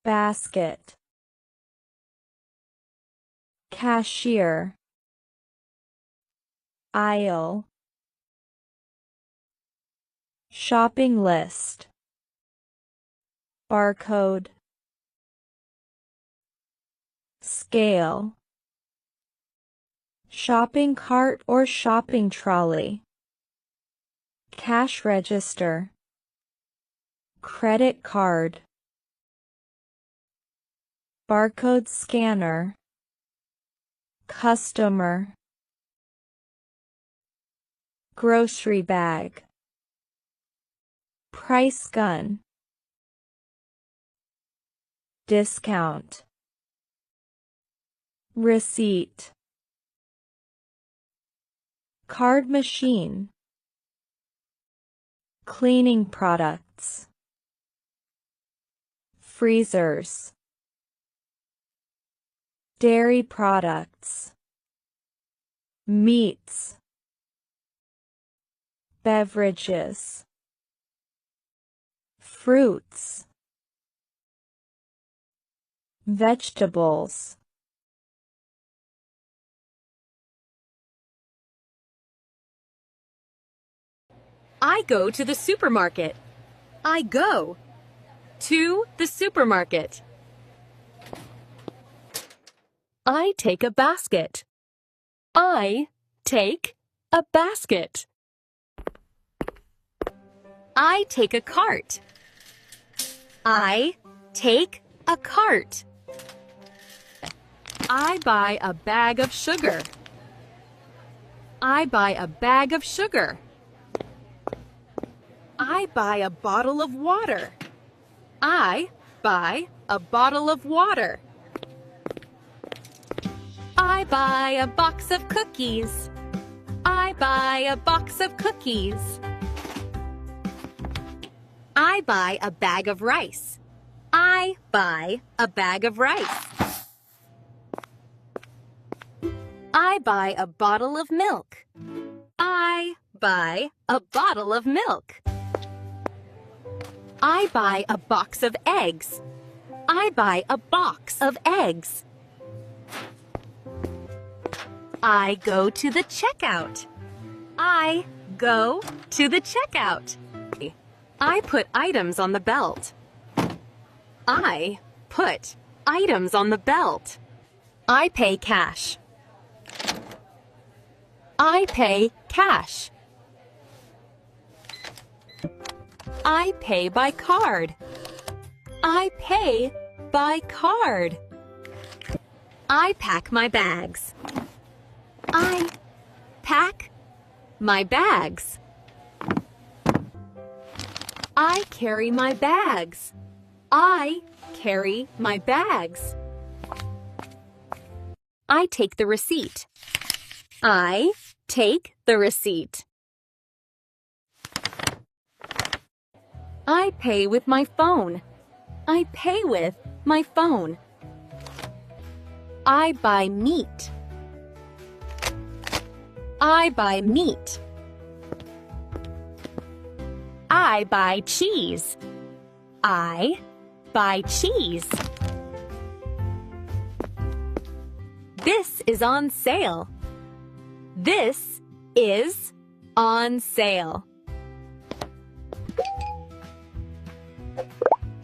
basket, cashier, aisle, shopping list, barcode, scale, shopping cart or shopping trolley, cash register, credit card, barcode scanner, customer, grocery bag, price gun, discount, receipt, card machine, cleaning products, freezers, dairy products, meats, beverages, fruits, vegetables. I go to the supermarket. I go to the supermarket. I take a basket. I take a basket. I take a cart. I take a cart. I buy a bag of sugar. I buy a bag of sugar. I buy a bottle of water. I buy a bottle of water. I buy a box of cookies. I buy a box of cookies. I buy a bag of rice. I buy a bag of rice. I buy a bottle of milk. I buy a bottle of milk. I buy a box of eggs. I buy a box of eggs. I go to the checkout. I go to the checkout. I put items on the belt. I put items on the belt. I pay cash. I pay cash. I pay by card. I pay by card. I pack my bags. I pack my bags. I carry my bags. I carry my bags. I take the receipt. I take the receipt. I pay with my phone. I pay with my phone. I buy meat. I buy meat. I buy cheese. I buy cheese. This is on sale. This is on sale.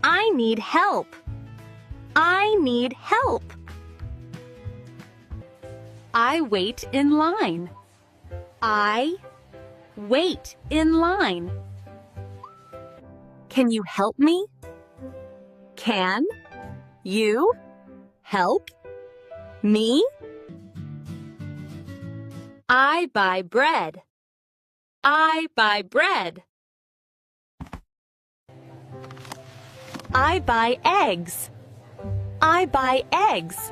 I need help. I need help. I wait in line. I wait in line. Can you help me? Can you help me? I buy bread. I buy bread. I buy eggs. I buy eggs.